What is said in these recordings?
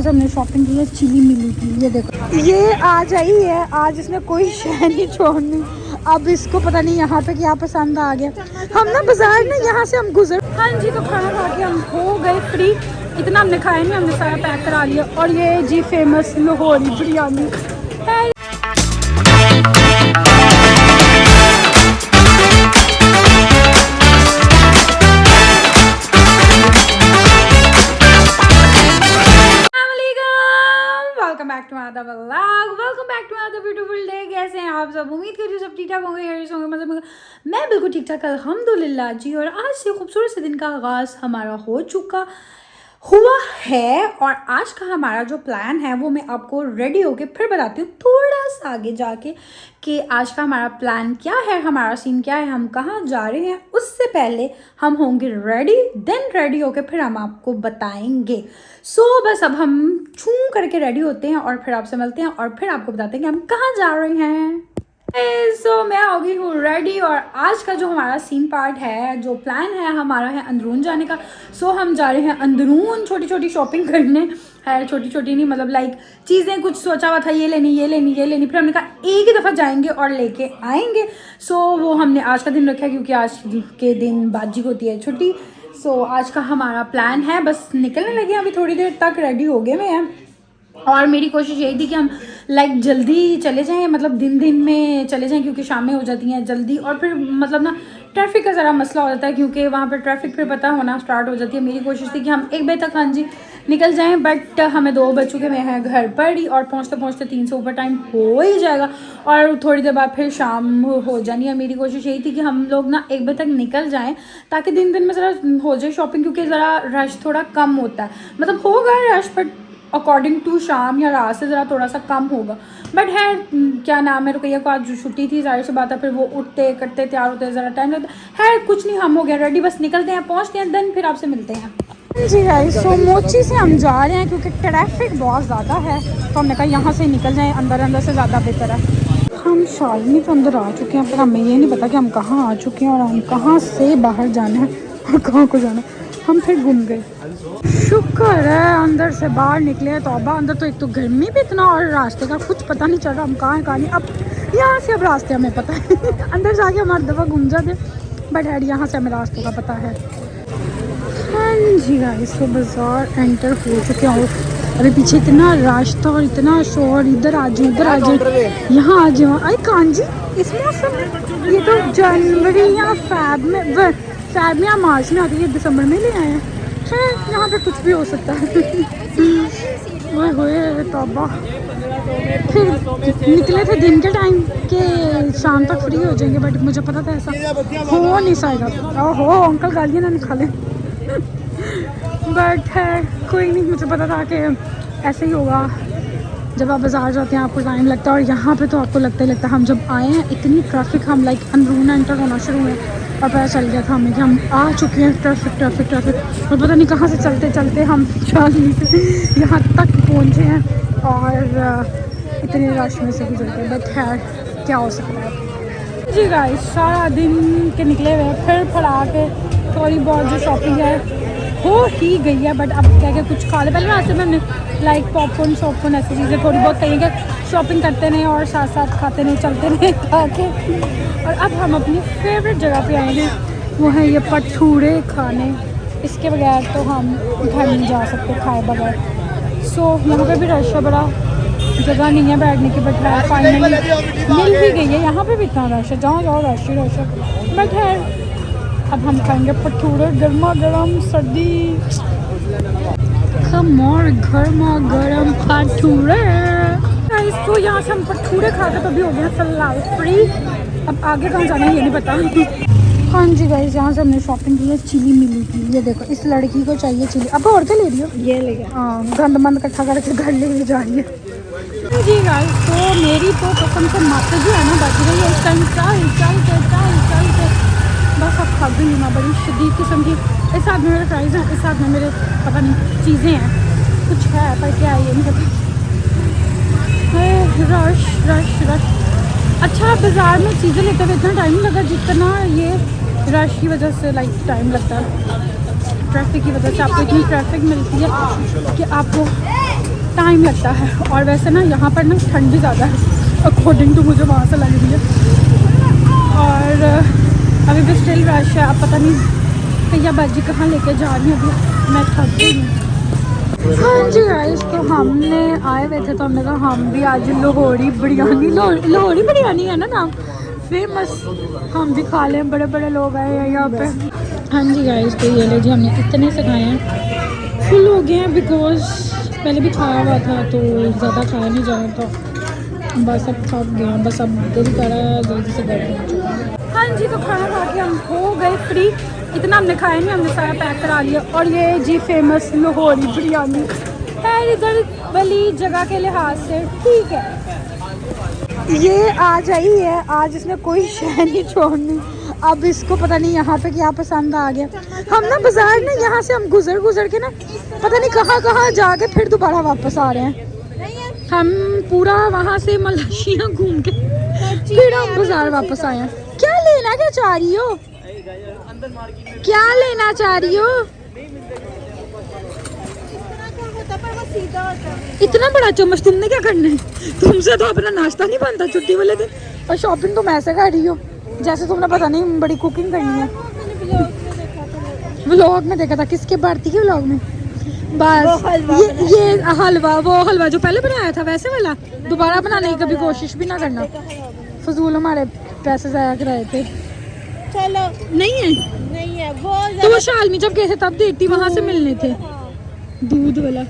से हमने शॉपिंग की है चिली मिली की। ये देखो ये आज आई है, आज इसने कोई शहर नहीं छोड़नी। अब इसको पता नहीं यहाँ पे क्या पसंद आ गया। हम ना बाजार ना यहाँ से हम गुजर। हाँ जी, तो खाना खा के हम हो गए फ्री। इतना हमने खाया नहीं, हमने सारा पैक करा लिया। और ये जी फेमस लाहौरी बिरयानी है। Welcome back to another vlog, welcome back to another beautiful day. कैसे हैं आप सब? उम्मीद करिए सब ठीक ठाक होंगे, हेयर्स होंगे, मतलब मैं बिल्कुल ठीक ठाक अल्हम्दुलिल्लाह जी। और आज से खूबसूरत से दिन का आगाज़ हमारा हुआ है। और आज का हमारा जो प्लान है वो मैं आपको रेडी होके फिर बताती हूँ थोड़ा सा आगे जाके कि आज का हमारा प्लान क्या है, हमारा सीन क्या है, हम कहाँ जा रहे हैं। उससे पहले हम होंगे रेडी, देन रेडी होके फिर हम आपको बताएंगे। बस अब हम छू करके रेडी होते हैं और फिर आपसे मिलते हैं और फिर आपको बताते हैं कि हम कहाँ जा रहे हैं। मैं हो गई हूँ रेडी और आज का जो हमारा सीन पार्ट है, जो प्लान है हमारा है अंदरून जाने का। हम जा रहे हैं अंदरून छोटी छोटी शॉपिंग करने। है छोटी छोटी नहीं, मतलब लाइक चीज़ें कुछ सोचा हुआ था ये लेनी ये लेनी ये लेनी, फिर हमने कहा एक ही दफ़ा जाएंगे और लेके आएंगे। वो हमने आज का दिन रखा क्योंकि आज के दिन बाजी को होती है छुट्टी। आज का हमारा प्लान है, बस निकलने लगे अभी थोड़ी देर तक रेडी हो गए मैं हैं। और मेरी कोशिश यही थी कि हम लाइक जल्दी चले जाएं, मतलब दिन में चले जाएं क्योंकि शामें हो जाती हैं जल्दी। और फिर मतलब ना ट्रैफिक का ज़रा मसला हो जाता है क्योंकि वहाँ पर ट्रैफिक फिर पता होना स्टार्ट हो जाती है। मेरी कोशिश थी कि हम 1 बजे तक हाँ जी निकल जाएं, बट हमें 2 बज चुके मैं हैं घर पर ही और पहुँचते पहुँचते 3 से ऊपर टाइम हो ही जाएगा और थोड़ी देर बाद फिर शाम हो जानी है। मेरी कोशिश यही थी कि हम लोग ना 1 बजे तक निकल जाएँ ताकि दिन में ज़रा हो जाए शॉपिंग, क्योंकि ज़रा रश थोड़ा कम होता है। मतलब होगा रश बट अकॉर्डिंग टू शाम या रात से ज़रा थोड़ा सा कम होगा। बट है क्या नाम है, रुकैया को आज छुट्टी थी, जाहिर सी बात है फिर वो उठते करते तैयार होते ज़रा टाइम लगता है। कुछ नहीं, हम हो गया रेडी, बस निकलते हैं, पहुंचते हैं, देन फिर आपसे मिलते हैं। जी गाइस, मोची से हम जा रहे हैं क्योंकि ट्रैफिक बहुत ज़्यादा है, तो हमने कहा यहाँ से निकल जाएँ, अंदर से ज़्यादा बेहतर है। हम शालनी तो अंदर आ चुके हैं पर हमें ये नहीं पता कि हम कहाँ आ चुके हैं और हम कहाँ से बाहर जाना है और कहाँ को जाना है। हम फिर घूम गए। शुक्र है अंदर से बाहर निकले हैं। तौबा, अंदर तो एक तो गर्मी भी इतना और रास्ते का कुछ पता नहीं चल रहा हम कहाँ नहीं। अब यहाँ से अब रास्ते हमें पता है अंदर जाके हमारी दफ़ा घूम जाते, बट है यहाँ से हमें रास्तों का पता है। हाँ जी गाइस, तो बाज़ार एंटर हो चुके हैं। अरे पीछे इतना रश था और इतना शोर, इधर आ जाओ उधर आ जाओ, यहाँ आ जाओ। अरे कान जी, इस मौसम में ये तो जनवरी या फैब में या मार्च में आती है, दिसंबर में ले आए हैं। यहाँ पे कुछ भी हो सकता है वो तौबा। फिर निकले थे दिन के टाइम के शाम तक फ्री हो जाएंगे, बट मुझे पता था ऐसा हो नहीं पाएगा। ओहो अंकल गालियाँ ना निकाले बट है कोई नहीं, मुझे पता था कि ऐसे ही होगा। जब आप बाज़ार जाते हैं आपको टाइम लगता है और यहाँ पे तो आपको लगता ही लगता है। हम जब आए हैं इतनी ट्रैफिक, हम लाइक अंदरून एंटर होना शुरू हुए और पता चल गया था हमें कि हम आ चुके हैं। ट्रैफिक और पता नहीं कहाँ से चलते चलते हम शालनी से यहाँ तक पहुँचे हैं और इतने रश में से गुजर गए। बट खैर क्या हो सकता है जी गाइस, सारा दिन के निकले हुए फिर पड़ा के थोड़ी बहुत जो शॉपिंग है हो ही गई है। बट अब क्या कुछ खा ले, पहले रास्ते में हमने लाइक पॉपकॉर्न ऐसी चीज़ें थोड़ी बहुत कहेंगे शॉपिंग करते नहीं और साथ साथ खाते नहीं चलते नहीं खा के। और अब हम अपनी फेवरेट जगह पे आएंगे, वो है ये भटूरे खाने। इसके बगैर तो हम घर नहीं जा सकते खाए बगैर। यहाँ पे भी रश है, बड़ा जगह नहीं है बैठने की, बट है फाइनली मिल ही गई है। यहाँ पे भी इतना रश है, जहाँ जाओ रश ही रश है। बट है अब हम खाएंगे भटूरे गर्मा गर्म सर्दी खमोर गर्मा गर्म भटूरे। इसको यहाँ से हम भटूरे खा के तो भी हो गया फिलहाल फ्री। अब आगे कहाँ जाना है ये नहीं पता। हाँ जी गाइस, यहाँ से हमने शॉपिंग की है चिली मिली की। ये देखो इस लड़की को चाहिए चिली। अब और क्या ले रही हो? ये ले गया। हाँ, गंद मंद इकट्ठा करके घर ले जा रही है जी गाइस। तो मेरी तो कसम से माता जी है ना बच रही है इस टाइम। चल के बस अब खा गई मैं बड़ी शदीद किस्म की। इस हाथ में मेरे फ्राइज़ हैं, इस हाथ में मेरे पता नहीं चीज़ें हैं, कुछ है पर क्या है ये नहीं पता। रश अच्छा, बाज़ार में चीज़ें लेते हुए इतना टाइम लगा जितना ये रश की वजह से लाइक टाइम लगता है। ट्रैफिक की वजह से आपको इतनी ट्रैफिक मिलती है कि आपको टाइम लगता है। और वैसे ना यहाँ पर ना ठंड भी ज़्यादा है अकॉर्डिंग टू मुझे वहाँ से लग रही है। और अभी भी स्टिल रश है। अब पता नहीं भैया बाजी कहाँ लेके जा रही है, अभी मैं थक गई हूँ। हाँ जी गाइस, तो हमने आए हुए थे तो हमने कहा हम भी आज लाहौरी बिरयानी, लाहौरी बिरयानी है ना नाम, फेमस, हम भी खा लें। बड़े बड़े लोग आए हैं यहाँ पे। हाँ जी गाइस, तो ये ले जी, हमने इतने से खाए हैं, फुल हो गए हैं बिकॉज पहले भी खाया हुआ था तो ज़्यादा खाया नहीं जा रहा था। बस अब थक गए हैं, बस अब दिल कर रहा है जल्दी से घर पहुँचो। हाँ जी, तो खाना खा के हम हो गए फ्री। इतना हमने खाया नहीं, हमने सारा पैक करा लिया। और ये जी फेमस लाहौरी बिरयानी है इधर वाली जगह के लिहाज से ठीक है। ये आज आई है, आज इसने कोई शय नहीं छोड़नी। अब इसको पता नहीं यहाँ पे क्या पसंद आ गया। हम ना बाजार ना यहाँ से हम गुजर के ना पता नहीं कहाँ जाके फिर दोबारा वापस आ रहे हैं। हम पूरा वहाँ से मलेशिया घूम के फिर हम बाजार वापस आए हैं। क्या लेना क्या चाह रही हो, क्या लेना चाह रही हो? इतना बड़ा चम्मच तुमने क्या करना है? तुमसे तो अपना नाश्ता नहीं बनता छुट्टी वाले दिन, और शॉपिंग तुम ऐसे कर रही हो जैसे तुमने पता नहीं बड़ी कुकिंग करनी है। व्लॉग में देखा था, किसके भारती के व्लॉग में? बस ये हलवा, वो हलवा जो पहले बनाया था वैसे वाला दोबारा बनाने की कभी कोशिश भी ना करना, फजूल हमारे पैसे ज़ाया कराए थे। चलो नहीं है वो तो वो शालमी जब गए थे तब देखती, वहाँ से मिलने थे दूध वाला।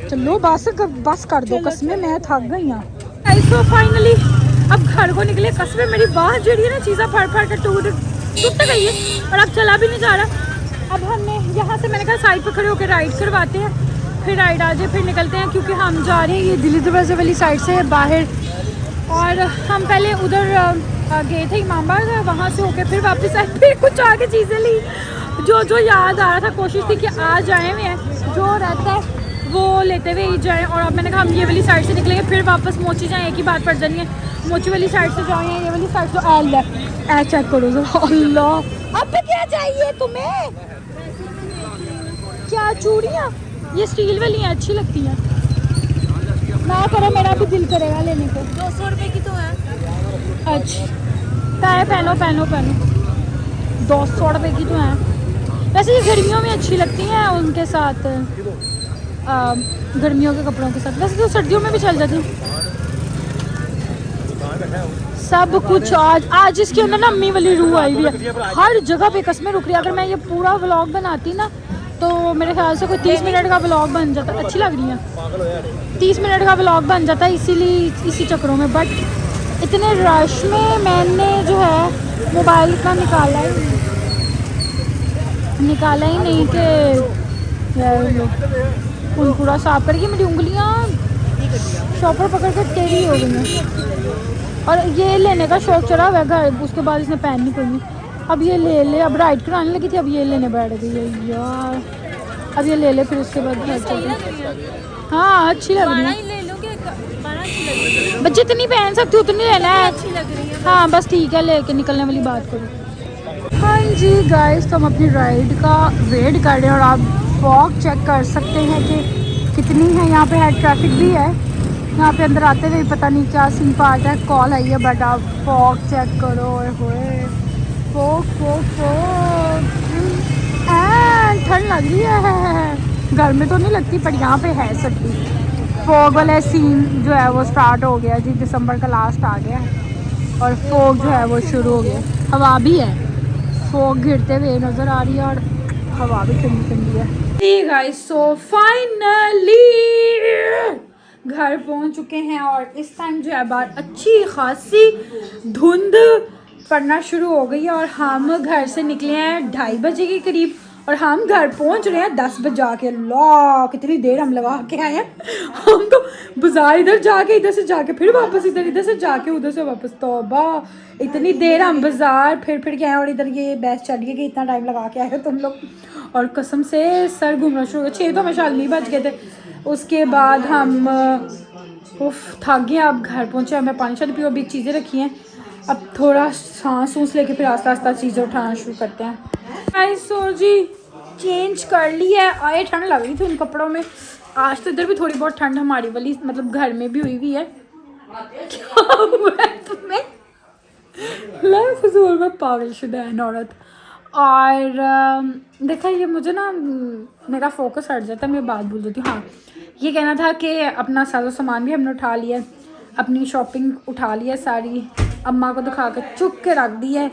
चलो बस कर दो, कसमें मैं थक गई हूँ। ऐसा फाइनली अब घर को निकले, कसमें मेरी बाह जड़ी है ना चीज़ा फाड़ के टूट गई है और अब चला भी नहीं जा रहा। अब हमने यहाँ से मैंने कहा साइड पर खड़े होकर राइड करवाते हैं, फिर राइड आ जाए फिर निकलते हैं, क्योंकि हम जा रहे हैं ये दिल्ली दरवाजे वाली साइड से बाहर। और हम पहले उधर गए थे इमामबाग, वहाँ से होके फिर वापस आए, फिर कुछ आगे चीज़ें ली जो याद आ रहा था। कोशिश थी कि आज आए हुए हैं, जो रहता है वो लेते हुए ही जाएं। और अब मैंने कहा हम ये वाली साइड से निकलेंगे, फिर वापस मोची जाएँ, एक ही बात पड़ जानी है। मोची वाली साइड से जाएँ, ये वाली साइड तो एल है, चेक करो अल्लाह। अब क्या चाहिए तुम्हें? क्या चूड़ियाँ? ये स्टील वाली हैं, अच्छी लगती हैं ना करो, मेरा भी दिल करेगा लेने को। 200 रुपए की तो है। अच्छा पहनो 200 रुपये की तो है। वैसे ये गर्मियों में अच्छी लगती हैं उनके साथ, गर्मियों के कपड़ों के साथ। वैसे तो सर्दियों में भी चल जाती हैं सब कुछ। आज इसके अंदर ना अम्मी वाली रूह आई हुई है, हर जगह पे कसमें रुक रही है। अगर मैं ये पूरा व्लॉग बनाती ना तो मेरे ख्याल से कोई 30 मिनट का व्लॉग बन जाता। अच्छी लग रही है, 30 मिनट का व्लॉग बन जाता है इसीलिए इसी चक्करों में। बट इतने रश में मैंने जो है मोबाइल का निकाला ही नहीं कि पूरा साफ करके मेरी उंगलियां शॉपर पकड़ कर टेढ़ी हो गई हैं। और ये लेने का शौक चढ़ा हुआ है घर, उसके बाद इसने पहननी पड़ी। अब ये ले अब राइड कराने लगी थी, अब ये लेने बैठ गई है यार। अब ये ले फिर उसके बाद घर चलते। हाँ अच्छी लग रही है, बस जितनी पहन सकती हो उतनी लेना है। अच्छी लग रही है। हाँ बस ठीक है, लेके निकलने वाली बात करो। हाँ जी गाइस, तो हम अपनी राइड का वेट कर रहे हैं और आप फॉग चेक कर सकते हैं कि कितनी है। यहाँ पे है, ट्रैफिक भी है यहाँ पे। अंदर आते हुए पता नहीं क्या सीन पार्ट है, कॉल आई है, बट आप फॉग चेक करो। होए फॉग ठंड लग रही है। घर में तो नहीं लगती पर यहाँ पे है सर्दी। फॉग वाला सीन जो है वो स्टार्ट हो गया जी, दिसंबर का लास्ट आ गया और फॉग जो है वो शुरू हो गया। हवा भी है, फॉग गिरते हुए नज़र आ रही है और हवा भी ठंडी ठंडी है। ठीक है, सो फाइनली घर पहुंच चुके हैं और इस टाइम जो है बाहर अच्छी खासी धुंध पड़ना शुरू हो गई है और हम घर से निकले हैं 2:30 बजे के करीब और हम घर पहुंच रहे हैं 10 बजे जाके। अल्लाह कितनी देर हम लगा के आए हैं। हम तो बाजार इधर जाके, इधर से जाके फिर वापस इधर से जाके उधर से वापस। तौबा, इतनी देर हम बाजार फिर के आए और इधर ये बहस चढ़ गई कि इतना टाइम लगा के आए हो तुम लोग। और कसम से सर घूमना शुरू हो गया। 6 तो हमें शायद नहीं बज गए थे। उसके बाद हम थक गए। अब घर पहुँचे, हमें पानी शानी पियो, अभी चीज़ें रखी हैं। अब थोड़ा सांस लेके फिर आस्ता आस्ता चीज़ें उठाना शुरू करते हैं। सो जी चेंज कर ली है, आए ठंड लग रही थी उन कपड़ों में आज तो इधर भी थोड़ी बहुत ठंड हमारी वाली मतलब घर में भी हुई है। क्या हुआ है तुम्हें? फजूल में पागलशुदा है औरत। और देखा ये मुझे ना मेरा फोकस हट जाता है, मैं बात भूल जाती हूँ। हाँ, ये कहना था कि अपना सारा सामान भी हमने उठा लिया, अपनी शॉपिंग उठा लिया सारी, अम्मा को दिखा कर चुप के रख दी है।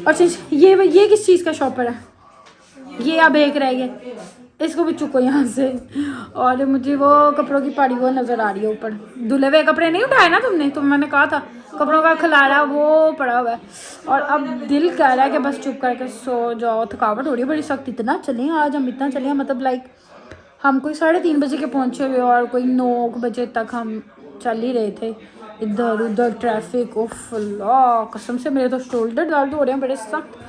और ये किस चीज़ का शॉपर है? ये अब एक रह गया, इसको भी चुको यहाँ से। और मुझे वो कपड़ों की पड़ी वो नज़र आ रही है ऊपर। धुले हुए कपड़े नहीं उठाए ना तुमने? तो मैंने कहा था कपड़ों का खिलारा वो पड़ा हुआ है। और अब दिल कह रहा है कि बस चुप करके सो जाओ, थकावट हो रही है बड़ी सख्त। इतना चले आज हम, इतना चले मतलब लाइक हम कोई 3:30 बजे के पहुँचे हुए और कोई 9 बजे तक हम चल ही रहे थे, इधर उधर ट्रैफिक। उफ अल्लाह कसम से मेरे तो शोल्डर दर्द हो रहे हैं बड़े सख्त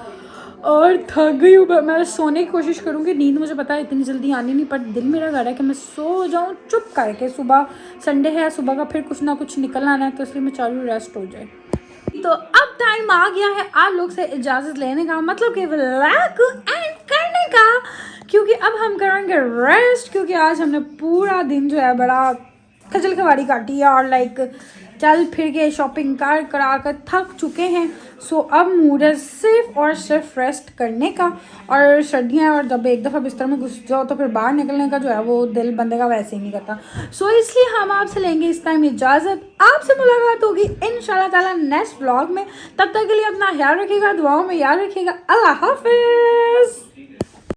और थक गई हूँ मैं। सोने की कोशिश करूँगी, नींद मुझे पता है इतनी जल्दी आनी नहीं, पर दिल मेरा कर रहा है कि मैं सो जाऊँ चुप करके। सुबह संडे है, सुबह का फिर कुछ ना कुछ निकल आना है, तो इसलिए मैं चालू रेस्ट हो जाए। तो अब टाइम आ गया है आप लोग से इजाज़त लेने का, मतलब कि व्लॉग को एंड करने का, क्योंकि अब हम करेंगे रेस्ट। क्योंकि आज हमने पूरा दिन जो है बड़ा खजल खवारी काटी है और लाइक चल फिर के शॉपिंग करा कर थक चुके हैं। सो अब मूड है सिर्फ और सिर्फ रेस्ट करने का। और सर्दियाँ हैं और जब एक दफ़ा बिस्तर में घुस जाओ तो फिर बाहर निकलने का जो है वो दिल बंदे का वैसे ही नहीं करता। सो इसलिए हम आपसे लेंगे इस टाइम इजाज़त। आपसे मुलाकात होगी इंशाल्लाह ताला नेक्स्ट व्लॉग में। तब तक के लिए अपना ख्याल रखिएगा, दुआओं में याद रखिएगा। अल्लाह हाफिज़।